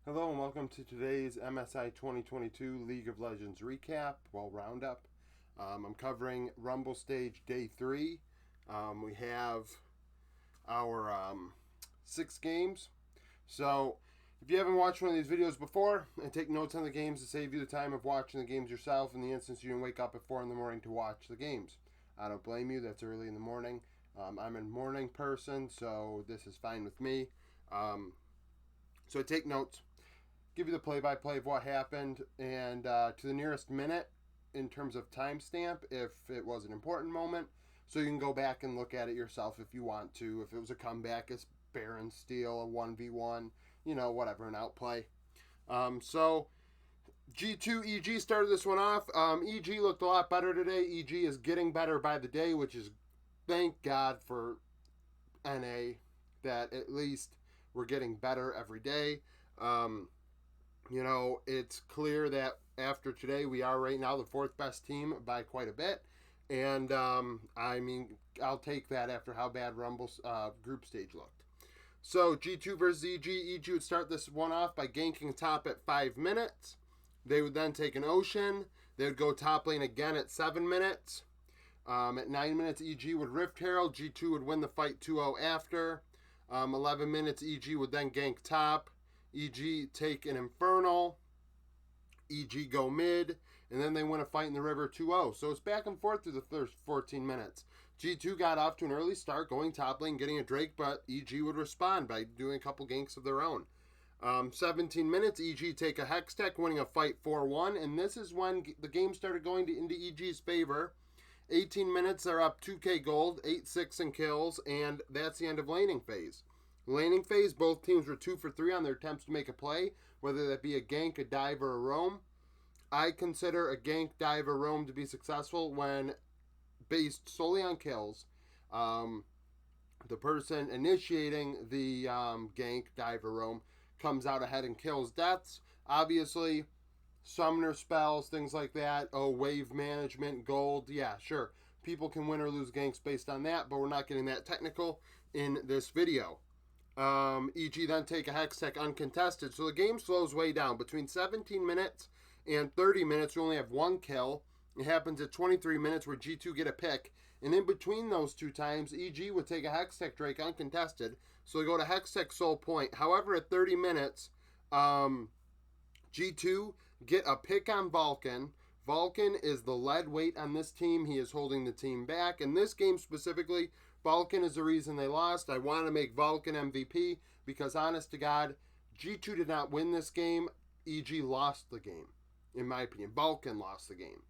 Hello and welcome to today's MSI 2022 League of Legends recap, roundup. I'm covering Rumble Stage Day 3. We have our 6 games. So if you haven't watched one of these videos before and take notes on the games to save you the time of watching the games yourself in the instance you didn't wake up at 4 in the morning to watch the games. I don't blame you, that's early in the morning. I'm a morning person, so this is fine with me. So take notes. Give you the play-by-play of what happened and to the nearest minute in terms of timestamp if it was an important moment, so you can go back and look at it yourself if you want to. If it was a comeback, a Baron steal, a 1v1, whatever, an outplay. So G2 EG started this one off. EG looked a lot better today. EG is getting better by the day, which is thank God for NA that at least we're getting better every day. It's clear that after today, we are right now the 4th best team by quite a bit. And, I'll take that after how bad Rumble's group stage looked. So, G2 versus EG. EG would start this one off by ganking top at 5 minutes. They would then take an Ocean. They would go top lane again at 7 minutes. At 9 minutes, EG would Rift Herald. G2 would win the fight 2-0 after. 11 minutes, EG would then gank top. EG take an Infernal, EG go mid, and then they win a fight in the river 2-0. So it's back and forth through the first 14 minutes. G2 got off to an early start, going top lane, getting a Drake, but EG would respond by doing a couple ganks of their own. 17 minutes, EG take a Hextech, winning a fight 4-1, and this is when the game started going into EG's favor. 18 minutes, they're up 2k gold, 8-6 in kills, and that's the end of laning phase. Laning phase, both teams were 2 for 3 on their attempts to make a play, whether that be a gank, a dive, or a roam. I consider a gank, dive, or roam to be successful when based solely on kills. The person initiating the gank, dive, or roam comes out ahead and kills deaths. Obviously, summoner spells, things like that. Oh, wave management, gold. Yeah, sure. People can win or lose ganks based on that, but we're not getting that technical in this video. EG then take a Hextech uncontested. So the game slows way down. Between 17 minutes and 30 minutes, we only have 1 kill. It happens at 23 minutes where G2 get a pick. And in between those 2 times, EG would take a Hextech Drake uncontested. So they go to Hextech Soul Point. However, at 30 minutes, G2 get a pick on Vulcan. Vulcan is the lead weight on this team. He is holding the team back. In this game specifically, Vulcan is the reason they lost. I want to make Vulcan MVP because, honest to God, G2 did not win this game. EG lost the game, in my opinion. Vulcan lost the game.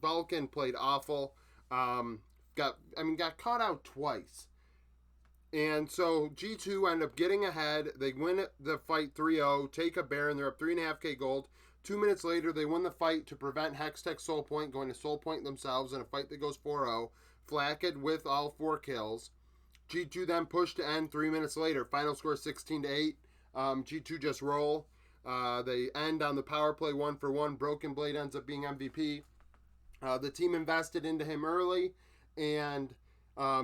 Vulcan played awful. Got caught out twice. And so G2 end up getting ahead. They win the fight 3-0, take a Baron. They're up 3.5k gold. 2 minutes later, they win the fight to prevent Hextech Soul Point going to Soul Point themselves in a fight that goes 4-0. Flacked with all 4 kills. G2 then pushed to end 3 minutes later. Final score 16-8. G2 just roll. They end on the power play 1-for-1. Broken Blade ends up being MVP. The team invested into him early. And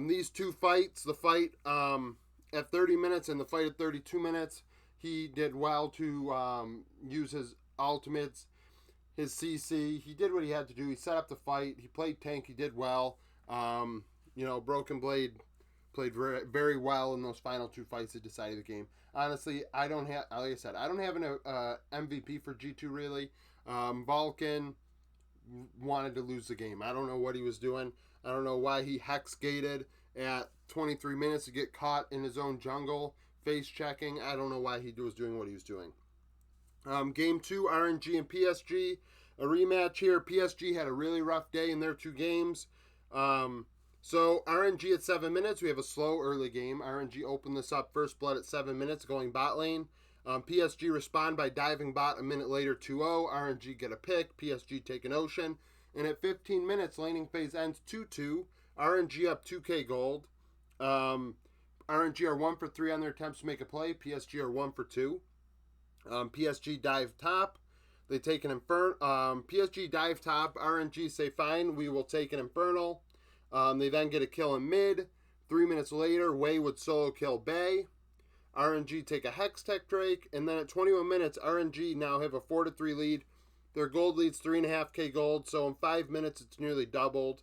these 2 fights, the fight at 30 minutes and the fight at 32 minutes, he did well to use his ultimates, his CC. He did what he had to do. He set up the fight. He played tank. He did well. Broken Blade played very, very well in those final 2 fights that decided the game. Honestly, I don't have an MVP for G2 really. Vulcan wanted to lose the game. I don't know what he was doing. I don't know why he hex gated at 23 minutes to get caught in his own jungle, face checking. I don't know why he was doing what he was doing. Game 2, RNG and PSG. A rematch here. PSG had a really rough day in their 2 games. So RNG at 7 minutes. We have a slow early game. RNG opened this up first blood at 7 minutes going bot lane. PSG respond by diving bot a minute later 2-0. RNG get a pick. PSG take an Ocean. And at 15 minutes, laning phase ends 2-2. RNG up 2k gold. RNG are 1 for 3 on their attempts to make a play. PSG are 1 for 2. PSG dive top. They take an Infernal. PSG dive top. RNG say, fine, we will take an Infernal. They then get a kill in mid. 3 minutes later, Wei would solo kill Bay. RNG take a Hex Tech Drake, and then at 21 minutes, RNG now have a 4-3 lead. Their gold lead's 3.5k gold, so in 5 minutes it's nearly doubled.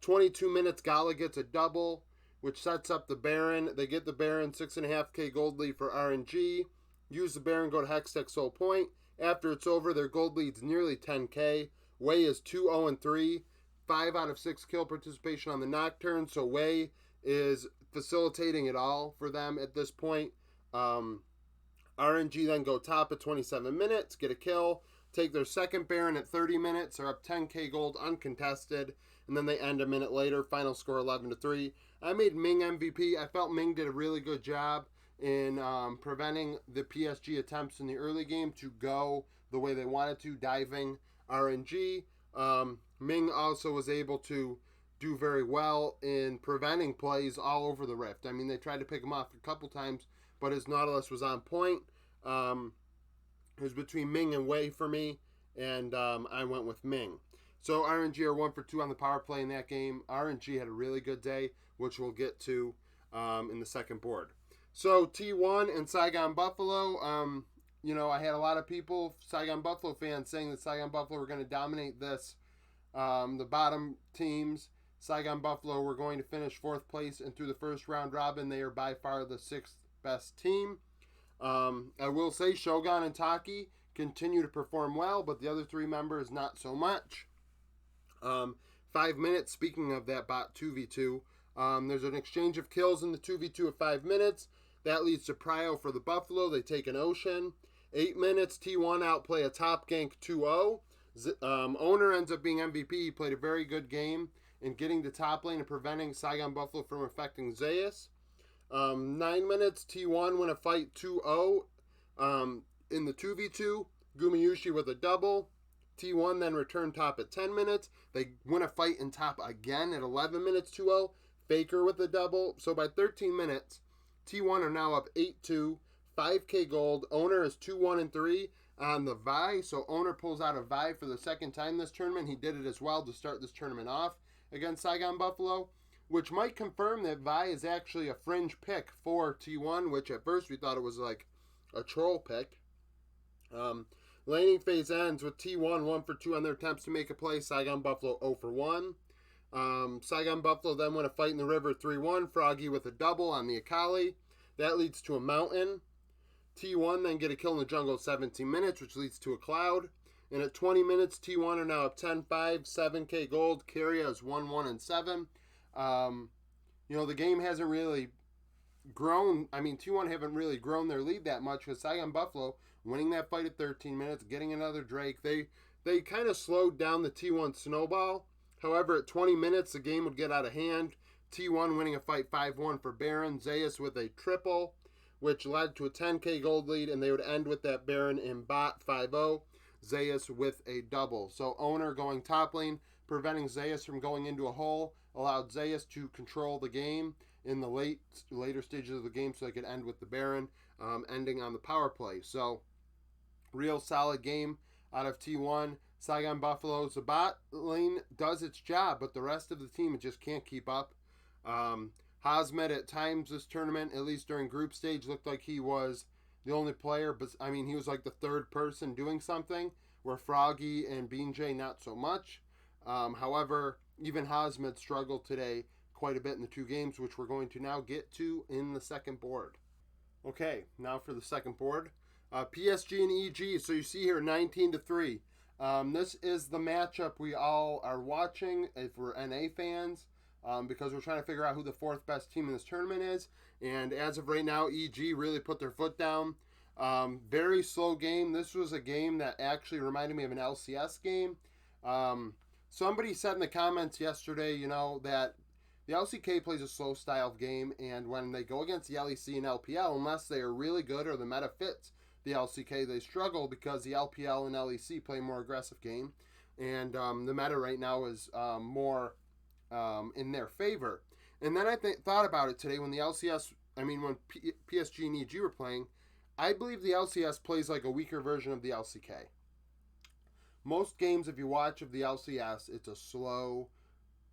22 minutes, Gala gets a double, which sets up the Baron. They get the Baron, 6.5k gold lead for RNG. Use the Baron, go to Hex Tech Soul Point. After it's over, their gold lead's nearly 10k. Wei is 2-0-3, 5 out of 6 kill participation on the Nocturne, so Wei is facilitating it all for them at this point. RNG then go top at 27 minutes, get a kill, take their second Baron at 30 minutes, they're up 10k gold uncontested, and then they end a minute later, final score 11-3. I made Ming MVP. I felt Ming did a really good job in preventing the PSG attempts in the early game to go the way they wanted to, diving RNG. Ming also was able to do very well in preventing plays all over the Rift. I mean, they tried to pick him off a couple times, but his Nautilus was on point. It was between Ming and Wei for me, and I went with Ming. So RNG are 1 for 2 on the power play in that game. RNG had a really good day, which we'll get to in the second board. So T1 and Saigon Buffalo, I had a lot of people, Saigon Buffalo fans, saying that Saigon Buffalo were going to dominate this. The bottom teams, Saigon Buffalo, were going to finish 4th place, and through the first round robin, they are by far the 6th best team. I will say Shogun and Taki continue to perform well, but the other 3 members not so much. 5 minutes, speaking of that bot 2v2, there's an exchange of kills in the 2v2 at 5 minutes. That leads to Prio for the Buffalo. They take an Ocean. 8 minutes, T1 outplay a top gank 2-0. Owner ends up being MVP. He played a very good game in getting to top lane and preventing Saigon Buffalo from affecting Zeus. 9 minutes, T1 win a fight 2-0 in the 2v2. Gumayushi with a double. T1 then return top at 10 minutes. They win a fight in top again at 11 minutes 2-0. Faker with a double. So by 13 minutes, T1 are now up 8-2, 5k gold. Owner is 2-1-3 on the Vi. So Owner pulls out a Vi for the second time this tournament. He did it as well to start this tournament off against Saigon Buffalo, which might confirm that Vi is actually a fringe pick for T1, which at first we thought it was like a troll pick. Laning phase ends with T1 1 for 2 on their attempts to make a play. Saigon Buffalo 0 for 1. Saigon Buffalo then win a fight in the river 3-1. Froggy with a double on the Akali. That leads to a Mountain. T1 then get a kill in the jungle at 17 minutes, which leads to a Cloud. And at 20 minutes, T1 are now up 10-5, 7k gold. Kyria is 1-1-7. The game hasn't really grown. I mean, T1 haven't really grown their lead that much with Saigon Buffalo winning that fight at 13 minutes, getting another Drake. They kind of slowed down the T1 snowball. However, at 20 minutes, the game would get out of hand. T1 winning a fight 5-1 for Baron. Zeus with a triple, which led to a 10k gold lead, and they would end with that Baron in bot 5-0. Zeus with a double. So Owner going top lane, preventing Zeus from going into a hole, allowed Zeus to control the game in the later stages of the game so they could end with the Baron, ending on the power play. So real solid game out of T1. Saigon Buffalo's the bot lane does its job, but the rest of the team just can't keep up. Hazmet at times this tournament, at least during group stage, looked like he was the only player, but I mean, he was like the third person doing something, where Froggy and Bean J not so much. However, even Hazmet struggled today quite a bit in the 2 games, which we're going to now get to in the second board. Okay, now for the second board. PSG and EG, so you see here 19-3. This is the matchup we all are watching if we're NA fans, because we're trying to figure out who the 4th best team in this tournament is. And as of right now, EG really put their foot down. Very slow game. This was a game that actually reminded me of an LCS game. Somebody said in the comments yesterday, that the LCK plays a slow style of game, and when they go against the LEC and LPL, unless they are really good or the meta fits the LCK, they struggle because the LPL and LEC play a more aggressive game, and the meta right now is more in their favor. And then I thought about it today when the LCS, when PSG and EG were playing, I believe the LCS plays like a weaker version of the LCK. Most games, if you watch of the LCS, it's a slow,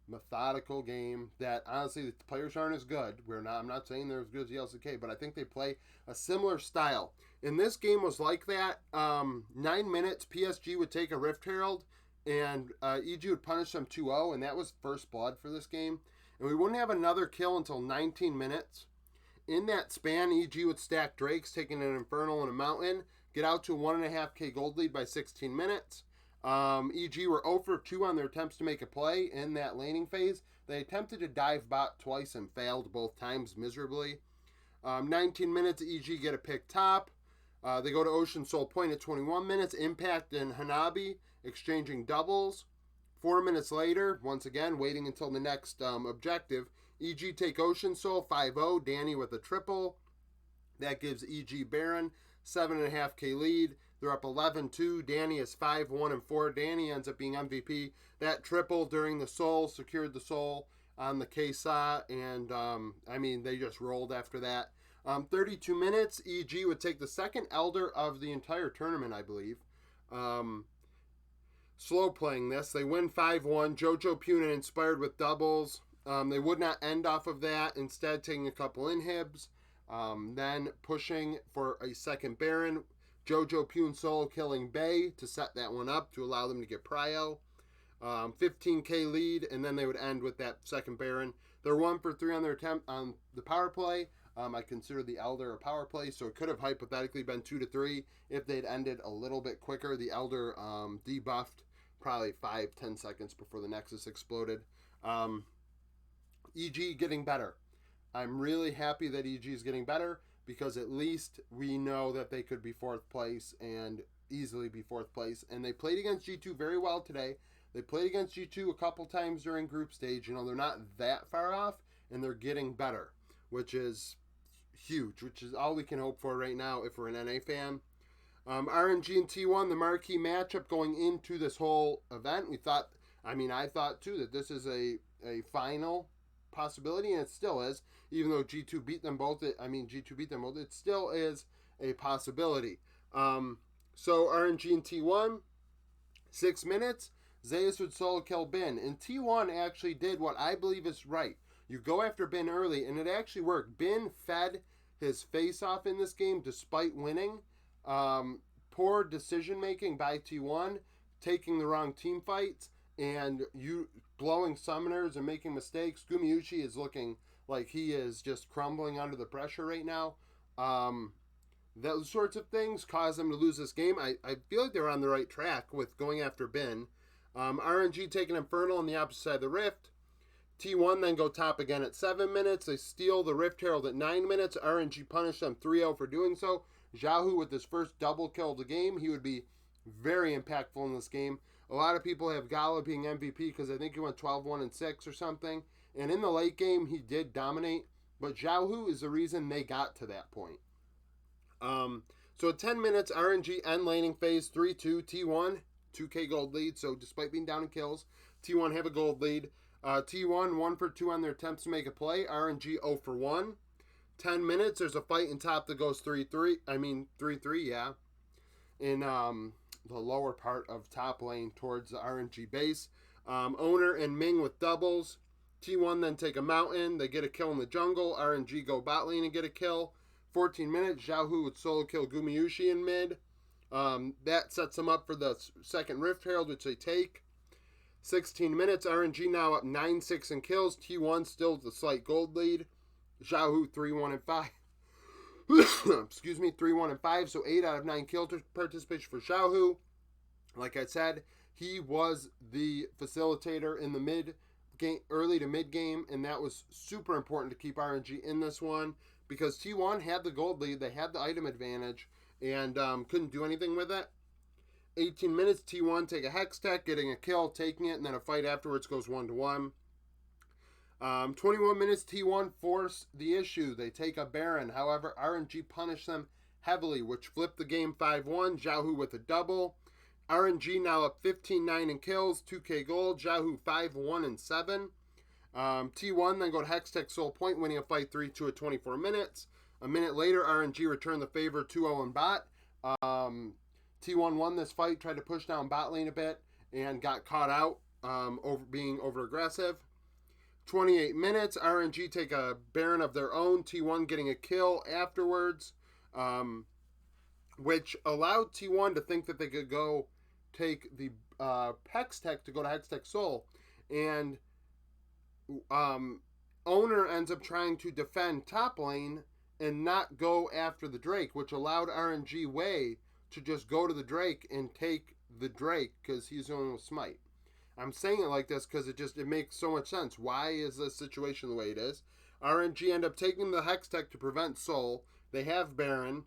methodical game that honestly the players aren't as good. I'm not saying they're as good as the LCK, but I think they play a similar style. And this game was like that. 9 minutes, PSG would take a Rift Herald, and EG would punish them 2-0, and that was first blood for this game. And we wouldn't have another kill until 19 minutes. In that span, EG would stack Drakes, taking an Infernal and a Mountain, get out to a 1.5k gold lead by 16 minutes. EG were 0 for 2 on their attempts to make a play in that laning phase. They attempted to dive bot twice and failed both times miserably. 19 minutes, EG get a pick top. They go to Ocean Soul Point at 21 minutes. Impact and Hanabi exchanging doubles. 4 minutes later, once again, waiting until the next objective, EG take Ocean Soul 5-0. Danny with a triple. That gives EG Baron 7.5k lead. They're up 11-2. Danny is 5-1-4. Danny ends up being MVP. That triple during the Soul secured the Soul on the Kesa, and they just rolled after that. 32 minutes, EG would take the second Elder of the entire tournament, I believe. Slow playing this. They win 5-1. Jojo Puna inspired with doubles. They would not end off of that, instead taking a couple inhibs. Then pushing for a second Baron. Jojo Pune solo killing Bay to set that one up to allow them to get Prio. 15k lead, and then they would end with that second Baron. They're 1 for 3 on their attempt on the power play. I consider the Elder a power play, so it could have hypothetically been 2-3 if they'd ended a little bit quicker. The Elder debuffed probably 5-10 seconds before the Nexus exploded. EG getting better. I'm really happy that EG is getting better, because at least we know that they could be 4th place and easily be 4th place. And they played against G2 very well today. They played against G2 a couple times during group stage. They're not that far off, and they're getting better, which is huge, which is all we can hope for right now if we're an NA fan. RNG and T1, the marquee matchup going into this whole event. I thought too that this is a final possibility, and it still is, even though G2 beat them both. It still is a possibility. So RNG and T1, 6 minutes, Zeus would solo kill Bin, and T1 actually did what I believe is right. You go after Bin early, and it actually worked. Bin fed his face off in this game despite winning. Poor decision making by T1, taking the wrong team fights, and you blowing summoners and making mistakes. Gumayushi is looking like he is just crumbling under the pressure right now. Those sorts of things cause them to lose this game. I feel like they're on the right track with going after Bin. RNG taking Infernal on the opposite side of the Rift. T1 then go top again at 7 minutes. They steal the Rift Herald at 9 minutes. RNG punished them 3-0 for doing so. Xiaohu with his first double kill of the game. He would be very impactful in this game. A lot of people have Gala being MVP because I think he went 12-1-6 or something. And in the late game, he did dominate. But Xiaohu is the reason they got to that point. So at 10 minutes, RNG end laning phase 3-2. T1, 2k gold lead. So despite being down in kills, T1 have a gold lead. T1, 1 for 2 on their attempts to make a play. RNG 0 for 1. 10 minutes, there's a fight in top that goes 3-3. 3-3, yeah. In the lower part of top lane towards the RNG base. Owner and Ming with doubles. T1 then take a mountain. They get a kill in the jungle. RNG go bot lane and get a kill. 14 minutes, Xiaohu would solo kill Gumayushi in mid. That sets them up for the second Rift Herald, which they take. 16 minutes, RNG now up 9-6 in kills. T1 still the slight gold lead. Xiaohu 3-1-5. Excuse me, 3-1-5. So 8 out of 9 kill participation for Xiaohu. Like I said, he was the facilitator in the mid game, early to mid game, and that was super important to keep RNG in this one because T1 had the gold lead, they had the item advantage, and couldn't do anything with it. 18 minutes, T1 take a Hex Tech, getting a kill, taking it, and then a fight afterwards goes 1-1. 21 minutes, T1 force the issue. They take a Baron. However, RNG punish them heavily, which flipped the game 5-1. Xiaohu with a double. RNG now up 15-9 in kills, 2k gold. Xiaohu 5-1-7. T1 then go to Hex Tech Soul Point, winning a fight 3-2 at 24 minutes. A minute later, RNG returned the favor 2-0 in bot. T1 won this fight, tried to push down bot lane a bit, and got caught out being over aggressive. 28 minutes, RNG take a Baron of their own, T1 getting a kill afterwards, which allowed T1 to think that they could go take the Hextech to go to Hextech Soul, and owner ends up trying to defend top lane and not go after the Drake, which allowed RNG Way to just go to the Drake and take the Drake because he's the one with smite. I'm saying it like this because it makes so much sense. Why is this situation the way it is? RNG end up taking the Hextech to prevent Soul. They have Baron,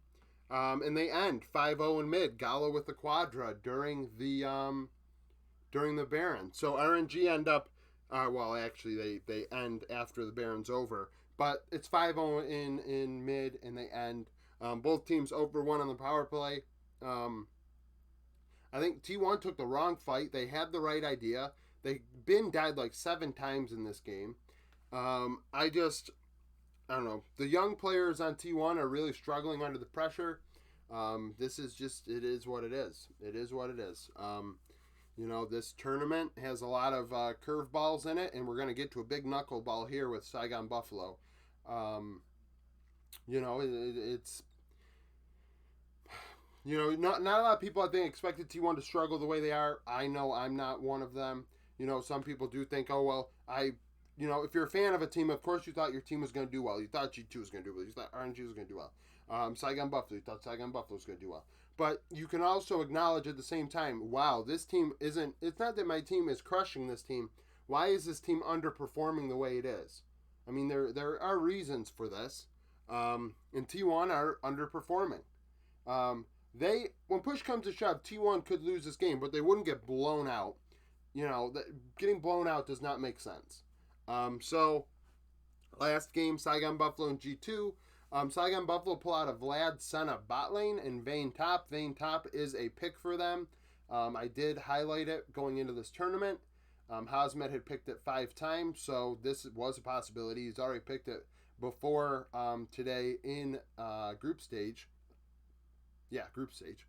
and they end 5-0 in mid. Gala with the Quadra during the Baron. So RNG end up, actually they end after the Baron's over. But it's 5-0 in mid, and they end. Both teams over one on the power play. I think T1 took the wrong fight. They had the right idea. Bin died like 7 times in this game. I don't know. The young players on T1 are really struggling under the pressure. This is just, it is what it is. It is what it is. This tournament has a lot of curveballs in it, and we're going to get to a big knuckleball here with Saigon Buffalo. It's... not a lot of people, I think, expected T1 to struggle the way they are. I know I'm not one of them. Some people do think, if you're a fan of a team, of course you thought your team was going to do well. You thought G2 was going to do well. You thought RNG was going to do well. Saigon Buffalo, you thought Saigon Buffalo was going to do well. But you can also acknowledge at the same time, wow, this team isn't, it's not that my team is crushing this team. Why is this team underperforming the way it is? I mean, there are reasons for this. And T1 are underperforming. When push comes to shove, T1 could lose this game, but they wouldn't get blown out. Getting blown out does not make sense. So, last game, Saigon Buffalo and G2. Saigon Buffalo pull out a Vlad Senna bot lane and Vayne top. Vayne top is a pick for them. I did highlight it going into this tournament. Hazmet had picked it 5 times, so this was a possibility. He's already picked it before today in group stage. Yeah, group stage.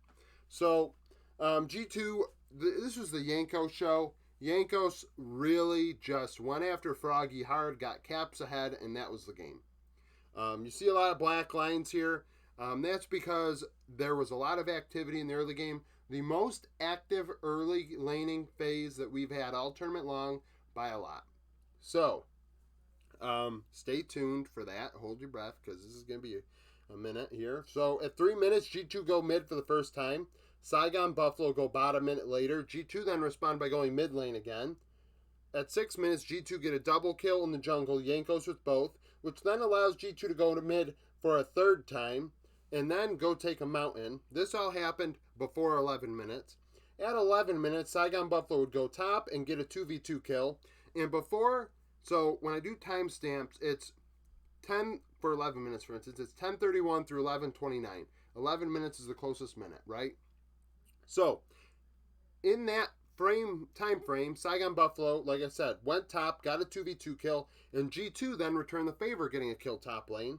So, G2, this was the Yanko show. Yankos really just went after Froggy hard, got caps ahead, and that was the game. You see a lot of black lines here. That's because there was a lot of activity in the early game. The most active early laning phase that we've had all tournament long by a lot. So, stay tuned for that. Hold your breath because this is going to be a minute here. So, at 3 minutes, G2 go mid for the first time. Saigon Buffalo go bot a minute later. G2 then respond by going mid lane again. At 6 minutes, G2 get a double kill in the jungle, Yankos with both, which then allows G2 to go to mid for a third time, and then go take a mountain. This all happened before 11 minutes. At 11 minutes, Saigon Buffalo would go top and get a 2v2 kill. And so when I do timestamps, it's 10 for 11 minutes, for instance. It's 10:31 through 11:29. 11 minutes is the closest minute, right? So, in that time frame, Saigon Buffalo, like I said, went top, got a 2v2 kill, and G2 then returned the favor, getting a kill top lane.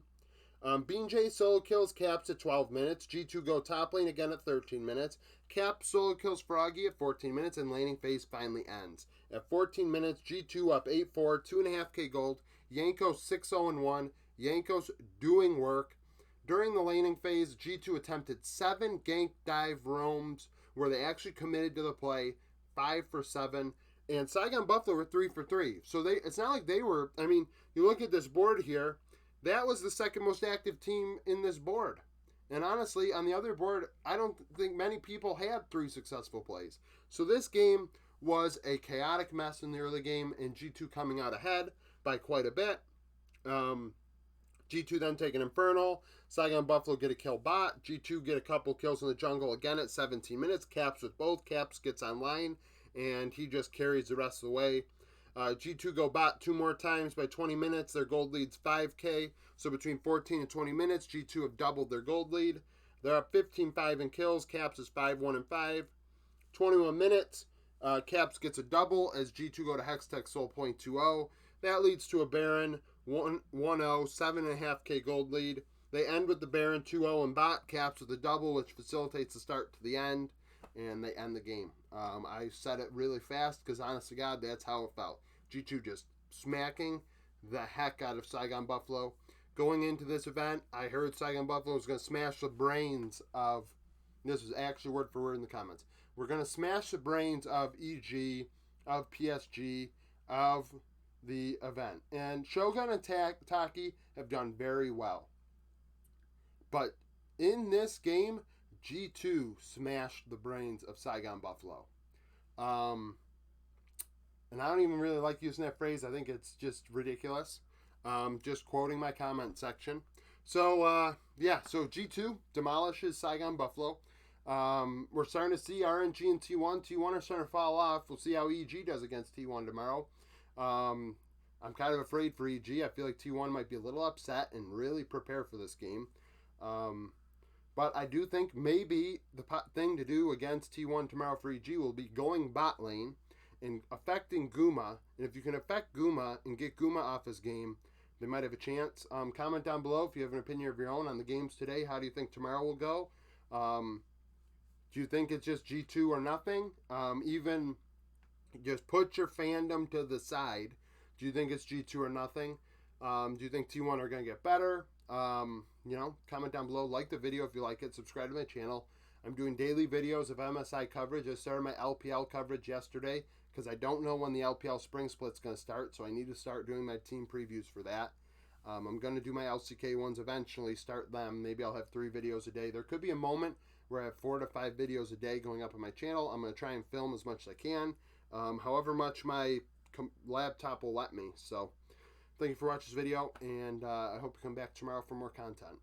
Bean J solo kills Caps at 12 minutes. G2 go top lane again at 13 minutes. Cap solo kills Froggy at 14 minutes, and laning phase finally ends. At 14 minutes, G2 up 8-4, 2.5k gold. Yankos 6-0-1. Yankos doing work. During the laning phase, G2 attempted 7 gank dive roams where they actually committed to the play, 5 for 7, and Saigon Buffalo were 3 for 3. So it's not like they were, you look at this board here, that was the second most active team in this board. And honestly, on the other board, I don't think many people had 3 successful plays. So this game was a chaotic mess in the early game, and G2 coming out ahead by quite a bit. G2 then take an Infernal. Saigon Buffalo get a kill bot. G2 get a couple kills in the jungle again at 17 minutes. Caps with both. Caps gets online, and he just carries the rest of the way. G2 go bot 2 more times by 20 minutes. Their gold lead's 5k. So between 14 and 20 minutes, G2 have doubled their gold lead. They're up 15-5 in kills. Caps is 5-1-5. 21 minutes. Caps gets a double as G2 go to Hextech Soul Point 2-0. That leads to a Baron 1-0, 7.5k gold lead. They end with the Baron 2-0 and bot. Caps with a double, which facilitates the start to the end, and they end the game. I said it really fast because, honest to God, that's how it felt. G2 just smacking the heck out of Saigon Buffalo. Going into this event, I heard Saigon Buffalo was going to smash the brains of, this is actually word for word in the comments, we're going to smash the brains of EG, of PSG, of the event. And Shogun and Taki have done very well. But in this game, G2 smashed the brains of Saigon Buffalo. And I don't even really like using that phrase. I think it's just ridiculous. Just quoting my comment section. So, so G2 demolishes Saigon Buffalo. We're starting to see RNG and T1. T1 are starting to fall off. We'll see how EG does against T1 tomorrow. I'm kind of afraid for EG. I feel like T1 might be a little upset and really prepare for this game. But I do think maybe the thing to do against T1 tomorrow for EG will be going bot lane and affecting Guma. And if you can affect Guma and get Guma off his game, they might have a chance. Comment down below if you have an opinion of your own on the games today. How do you think tomorrow will go? Do you think it's just G2 or nothing? Even just put your fandom to the side. Do you think it's G2 or nothing? Do you think T1 are going to get better? Comment down below. Like the video if you like it. Subscribe to my channel. I'm doing daily videos of MSI coverage. I started my LPL coverage yesterday because I don't know when the LPL spring split's going to start, so I need to start doing my team previews for that. I'm going to do my LCK ones eventually, start them. Maybe I'll have 3 videos a day. There could be a moment where I have 4 to 5 videos a day going up on my channel. I'm going to try and film as much as I can, however much my laptop will let me. So thank you for watching this video, and I hope you come back tomorrow for more content.